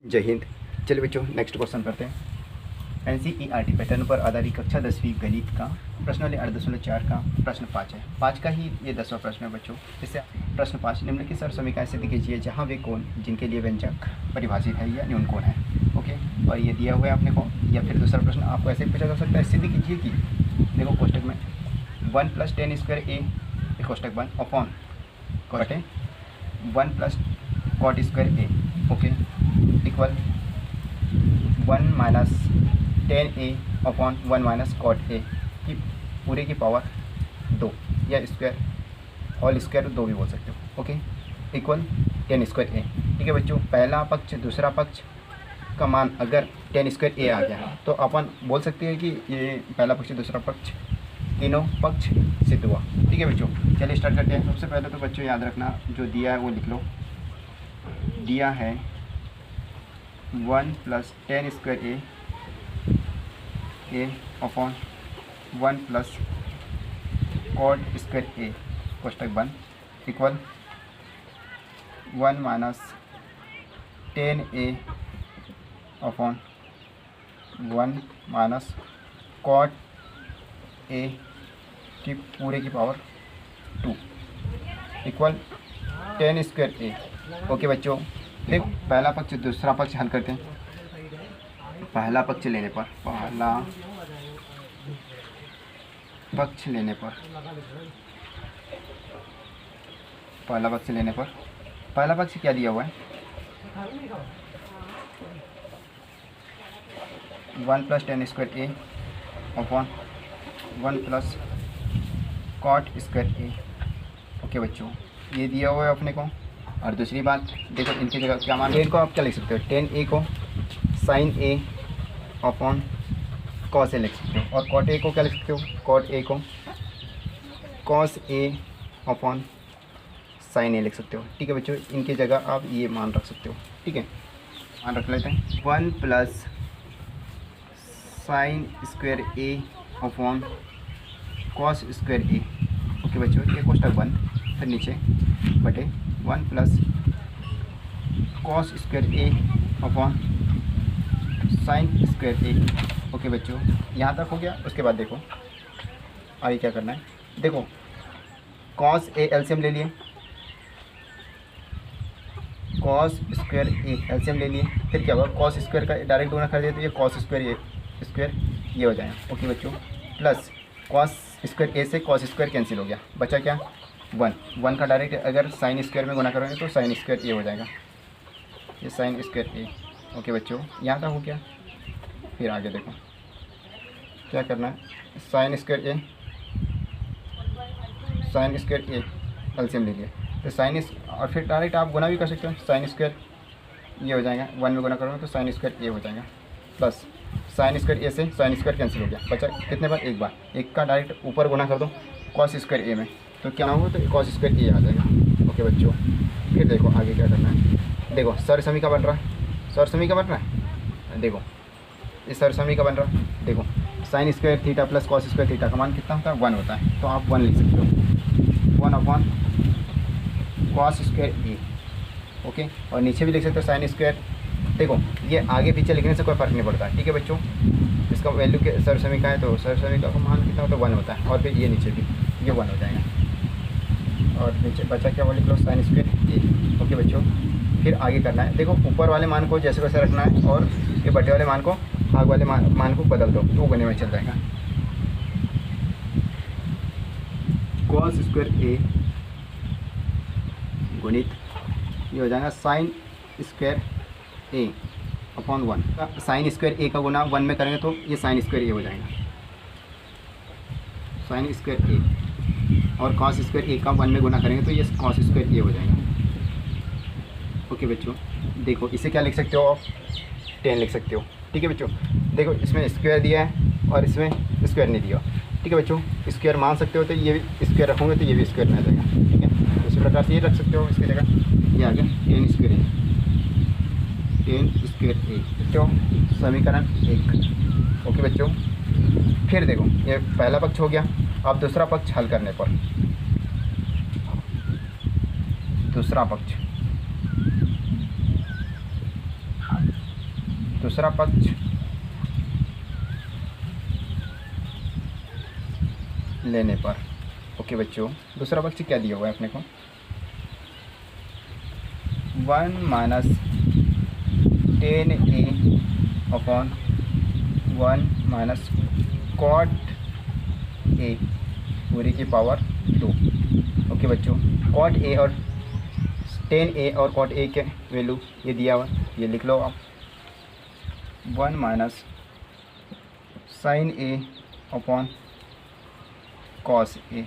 जय हिंद। चलिए बच्चों नेक्स्ट क्वेश्चन करते हैं। NCERT पैटर्न पर आधारित कक्षा 10वीं गणित का प्रश्न वाले 8.4 का प्रश्न 5 है। 5 का ही ये 10वां प्रश्न है बच्चों। इससे प्रश्न 5 निम्नलिखित सर समीकरण से कीजिए जहाँ वे कोण जिनके लिए व्यंजक परिभाषित है या न्यून कोण है। ओके, और ये दिया हुआ है अपने को। या फिर दूसरा प्रश्न आपको ऐसे पूछा जा सकता है, सिद्ध कीजिए कि देखो कोष्टक में 1 + tan स्क्वायर ए कोष्टक 1 अपॉन बटे 1 + cot square A okay equal 1 - tan a upon 1 - cot a की पूरे की पावर 2 या स्क्वायर होल स्क्वायर 2 भी बोल सकते हो। Okay, equal tan square a। ठीक है बच्चों, पहला पक्ष दूसरा पक्ष का मान अगर tan स्क्वायर a आ गया तो अपन बोल सकते हैं कि ये पहला पक्ष दूसरा पक्ष तीनों पक्ष सिद्ध हुआ। ठीक है बच्चों, चलिए स्टार्ट करते हैं। सबसे पहले तो बच्चों याद रखना जो दिया है वो लिख लो। दिया है 1 + tan square a upon 1 + cot square a कोष्टक 1 equal 1 - tan a upon 1 - cot a की पूरे की power 2 equal tan square a। Okay बच्चों, देखो पहला पक्ष दूसरा पक्ष हल करते हैं। पहला पक्ष लेने पर पहला पक्ष क्या दिया हुआ है 1 + tan square a upon 1 + cot square a। Okay बच्चों, ये दिया हुआ है अपने को। और दूसरी बात देखो इनकी जगह क्या मान, tan को आप क्या लिख सकते हो, tan a को sin a upon cos a लिख सकते हो। और cot a को क्या लिख सकते हो, cot a को cos a upon sin a लिख सकते हो। ठीक है बच्चों, इनकी जगह आप ये मान रख सकते हो। ठीक है, मान रख लेते हैं 1 + sin square a upon cos square a। Okay बच्चों, ये कोष्टक बंद, फिर नीचे बटे 1 + cos square a upon sin square a। Okay बच्चों, यहाँ तक हो गया। उसके बाद देखो आगे क्या करना है। देखो cos a एलसीएम ले लिए, cos स्क्वायर a एलसीएम ले लिए, फिर क्या होगा cos स्क्वायर का डायरेक्ट गुणा कर दिया तो ये cos स्क्वायर ये हो जाएगा। ओके बच्चों, प्लस cos स्क्वायर a से cos स्क्वायर कैंसिल हो गया, बचा क्या 1 का डायरेक्ट अगर साइन स्क्वायर में गुना करोगे तो साइन स्क्वायर ए हो जाएगा, ये साइन स्क्वायर ए। ओके बच्चों, यहाँ तक हो गया। फिर आगे देखो क्या करना है, साइन स्क्वायर ए एलसीएम ले लिए तो साइन और फिर डायरेक्ट आप गुना भी कर सकते हो, साइन स्क्वायर ये हो जाएगा, 1 में गुना करोगे तो साइन स्क्वायर ए हो जाएगा, प्लस साइन स्क्वायर ए से साइन स्क्वायर कैंसिल हो गया, बचा कितने बार, एक बार, एक का डायरेक्ट ऊपर गुना कर दो कॉस स्क्वायर ए में तो क्या होगा, तो कॉस स्क्वायर ए आ जाएगा। ओके बच्चों, फिर देखो आगे क्या करना है। देखो सर समीकरण बन रहा है, सर समीकरण बन रहा है। देखो इस सर समीकरण बन रहा है। देखो sine square theta plus cos square theta का मान कितना होता है 1 होता है, तो आप 1 लिख सकते हो, 1 अपॉन कॉस स्क्वायर ए। ओके, और नीचे भी लिख सकते हो साइन स्क्वायर। देखो ये आगे पीछे लिखने से कोई फ़र्क नहीं पड़ता। ठीक है बच्चों, इसका वैल्यू के सर समीकरण है तो सर समीकरण का मान कितना होता है 1 होता है, और फिर ये नीचे भी ये 1 हो जाएगा, और नीचे बचा क्या वो लिख लो साइन स्क्वायर ए। ओके बच्चों, फिर आगे करना है। देखो ऊपर वाले मान को जैसे वैसे रखना है और ये बटे वाले मान को आगे वाले मान को बदल दो तो गुने में चल जाएगा। कॉस स्क्वायर ए गुणित ये हो जाएगा साइन स्क्वायर ए अपॉन 1। साइन स्क्वायर ए का गुना 1 में करेंगे तो ये साइन स्क्वायर ए हो जाएगा, साइन स्क्वायर ए, और कॉस स्क्वायर ए का 1 में गुना करेंगे तो ये कॉस स्क्वायर ए हो जाएगा। ओके बच्चों, देखो इसे क्या लिख सकते हो आप, 10 लिख सकते हो। ठीक है बच्चों, देखो इसमें स्क्वायर दिया है और इसमें स्क्वायर नहीं दिया। ठीक है बच्चों, स्क्वायर मान सकते हो तो ये भी स्क्वायर रखोगे तो ये भी स्क्वायर में आ जाएगा। ठीक है, तो इसी प्रकार से ये रख सकते हो, इसकी जगह ये आ गया 10 स्क्वायर ए सकते हो, समीकरण 1। ओके बच्चों, फिर देखो ये पहला पक्ष हो गया। अब दूसरा पक्ष हल करने पर दूसरा पक्ष दूसरा पक्ष लेने पर। ओके बच्चों, दूसरा पक्ष क्या दिया हुआ है अपने को, 1 minus 10a upon 1 minus cot A पूरी की पावर 2। ओके बच्चों, कॉट ए और 10a और कॉट ए के वैल्यू ये दिया हुआ, ये लिख लो आप। 1 minus sign A upon cos A,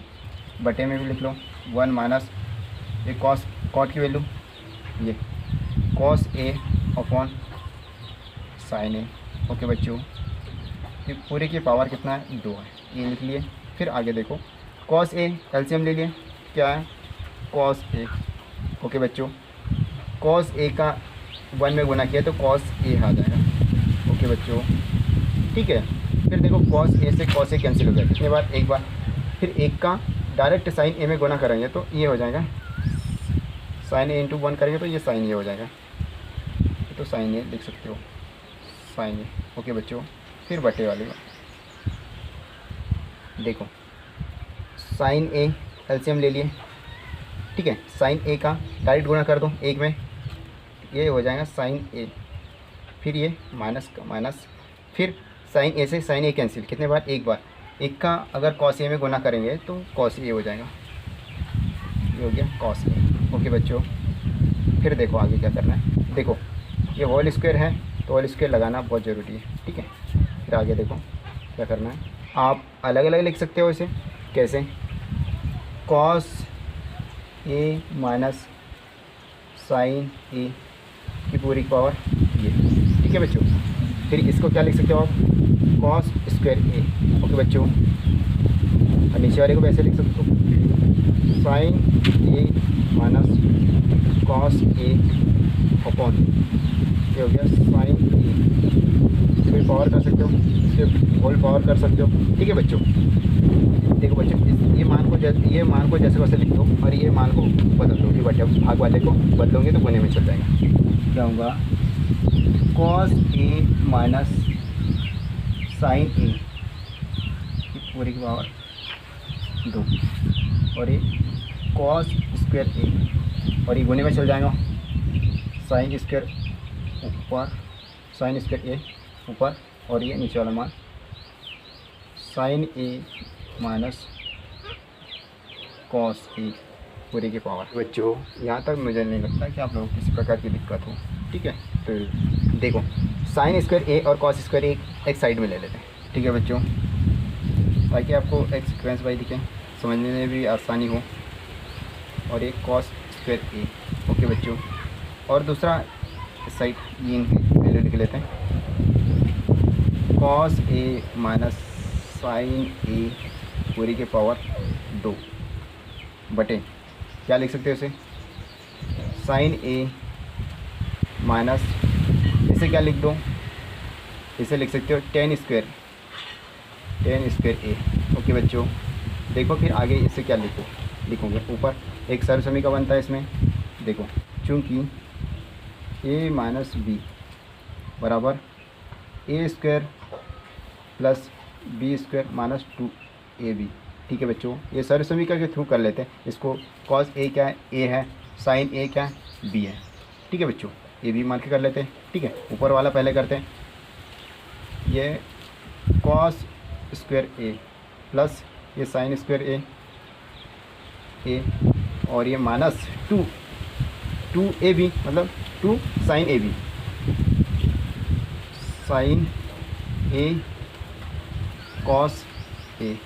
बटे में भी लिख लो 1 माइनस ये कॉट की वैल्यू ये cos A upon sine A. Okay बच्चों, ये पूरे की पावर कितना है, 2 है, ये लिख लिए। फिर आगे देखो, कॉस ए एलसीएम ले लिए, क्या है कॉस ए। ओके बच्चों, कॉस ए का 1 में गुना किया तो कॉस ए आ जाएगा। ओके बच्चों, ठीक है। फिर देखो कॉस ए से कॉस ए कैंसिल हो जाएगा, कितने बार, एक बार। फिर एक का डायरेक्ट साइन ए में गुना करेंगे तो ये हो जाएगा, साइन ए इंटू 1 करेंगे तो ये साइन ए हो जाएगा, तो साइन ए लिख सकते हो, साइन ए। ओके बच्चों, फिर बटे वाले देखो, साइन ए एलसीएम ले लिए, ठीक है। साइन ए का डायरेक्ट गुणा कर दो एक में, ये हो जाएगा साइन ए, फिर ये माइनस का माइनस, फिर साइन ए से साइन ए कैंसिल, कितने बार, एक बार। एक का अगर कॉस ए में गुना करेंगे तो कॉस ए हो जाएगा, ये हो गया कॉस ए। ओके बच्चों, फिर देखो आगे क्या करना है, देखो ये होल स्क्वायर है तो होल स्क्वायर लगाना बहुत ज़रूरी है, ठीक है। फिर आगे देखो क्या करना है, आप अलग अलग लिख सकते हो इसे, कैसे, कॉस ए माइनस साइन ए की पूरी पावर ये, ठीक है बच्चों। फिर इसको क्या लिख सकते हो आप, कॉस स्क्वायर ए। ओके बच्चों, और नीचे वाले को वैसे लिख सकते हो, sign A minus cos A upon, ये हो गया साइन ए, फिर पावर कर सकते हो, फिर होल पावर कर सकते हो, ठीक है बच्चों। देखो बच्चों, ये मान को जैसे वैसे लिख दो और ये मान को बदल दो, ये बटे भाग वाले को बदलोगे तो कोने में चल जाएगा। क्या होगा, कॉस ए माइनस साइन ए की पूरी की पावर 2, और ये कॉस स्क्वायर ए, और ये गुने में चल जाएगा, साइन स्क्वायर ऊपर, साइन स्क्वायर ए ऊपर, और ये नीचे वाला मान sign A minus cos A पूरी की पावर। बच्चों यहाँ तक मुझे नहीं लगता कि आप लोगों को किसी प्रकार की दिक्कत हो, ठीक है। तो देखो, साइन स्क्वायर ए और कॉस स्क्वायर ए एक साइड में ले लेते हैं, ठीक है बच्चों, ताकि आपको एक सीक्वेंस वाइज दिखे, समझने में भी आसानी हो। और एक कॉस स्क्वायर ए। ओके बच्चों, और दूसरा साइड ये इनकी वैल्यू लिख लेते हैं, कॉस ए माइनस साइन ए पूरी के पावर 2 बटे, क्या लिख सकते हो इसे, साइन ए माइनस, इसे क्या लिख दो, इसे लिख सकते हो टेन स्क्वायर ए। ओके बच्चों, देखो फिर आगे इसे क्या लिखोगे, ऊपर एक सर्वसमी का बनता है इसमें, देखो चूँकि ए माइनस बी बराबर A square plus B square minus 2ab, ठीक है बच्चों। ये सर्वसमीकरण के थ्रू कर लेते हैं इसको, कॉस ए क्या है, ए है, साइन ए क्या है, बी है, ठीक है बच्चों। ए बी मान के कर लेते हैं, ठीक है। ऊपर वाला पहले करते हैं, ये कॉस स्क्वायर ए प्लस ये साइन स्क्वायर ए और ये माइनस 2ab मतलब 2 sine A B, sine A cos A.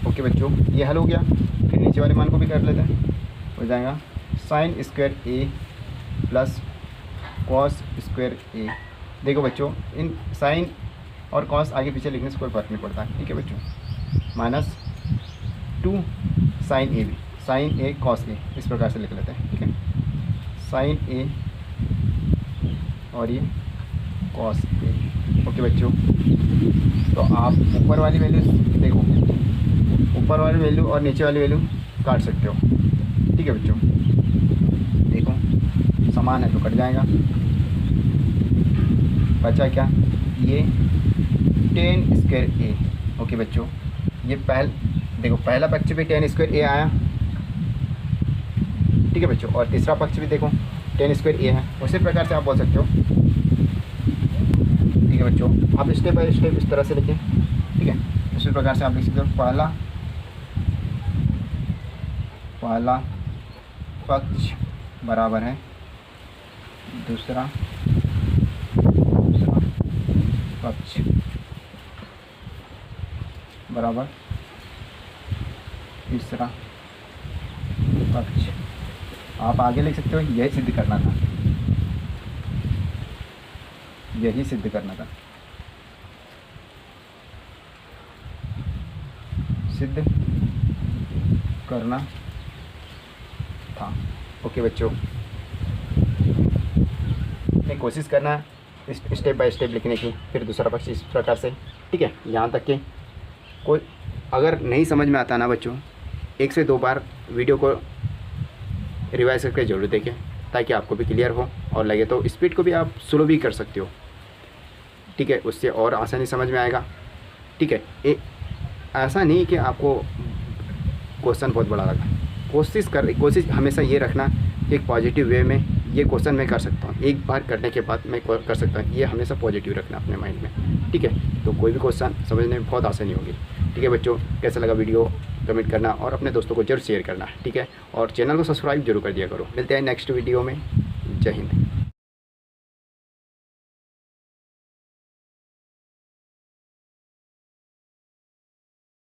Okay बच्चों, ये हल हो गया। फिर नीचे वाले मान को भी कर लेते हैं, हो जाएगा sign square A plus cos square ए। देखो बच्चों, इन साइन और कॉस आगे पीछे लिखने से कोई फर्क नहीं पड़ता, ठीक है बच्चों। Minus 2 sine A B, sine A cos A, इस प्रकार से लिख लेते हैं, ठीक है। साइन ए और ये कॉस ए। ओके बच्चों, तो आप ऊपर वाली वैल्यू देखो, ऊपर वाली वैल्यू और नीचे वाली वैल्यू काट सकते हो, ठीक है बच्चों। देखो समान है तो कट जाएगा, बचा क्या, ये 10 स्क्वायर ए। ओके बच्चों, ये देखो पहला पक्ष भी 10 स्क्वायर ए आया, ठीक है बच्चों, और तीसरा पक्ष भी देखो 10 स्क्वायर ए है। उसी प्रकार से आप बोल सकते हो, ठीक है बच्चों। आप स्टेप बाय स्टेप इस तरह से लिखें, ठीक है। इसी प्रकार से आप लिख सकते हो, पहला पक्ष बराबर है दूसरा पक्ष बराबर तीसरा पक्ष। आप आगे लिख सकते हो, यही सिद्ध करना था, यही सिद्ध करना था, सिद्ध करना था। ओके बच्चों, नहीं कोशिश करना स्टेप बाय स्टेप लिखने की, फिर दूसरा पक्ष इस प्रकार से, ठीक है। यहाँ तक कि कोई अगर नहीं समझ में आता ना बच्चों, 1 से 2 बार वीडियो को रिवाइज करके जरूर देखें, ताकि आपको भी क्लियर हो, और लगे तो स्पीड को भी आप स्लो भी कर सकते हो, ठीक है। उससे और आसानी समझ में आएगा, ठीक है। ऐसा नहीं कि आपको क्वेश्चन बहुत बड़ा लगा, कोशिश हमेशा ये रखना कि एक पॉजिटिव वे में ये क्वेश्चन मैं कर सकता हूँ, एक बार करने के बाद मैं कर सकता हूँ, ये हमेशा पॉजिटिव रखना अपने माइंड में, ठीक है। तो कोई भी क्वेश्चन समझने में बहुत आसानी होगी, ठीक है बच्चों। कैसा लगा वीडियो कमेंट करना, और अपने दोस्तों को जरूर शेयर करना, ठीक है। और चैनल को सब्सक्राइब जरूर कर दिया करो। मिलते हैं नेक्स्ट वीडियो में। जय हिंद।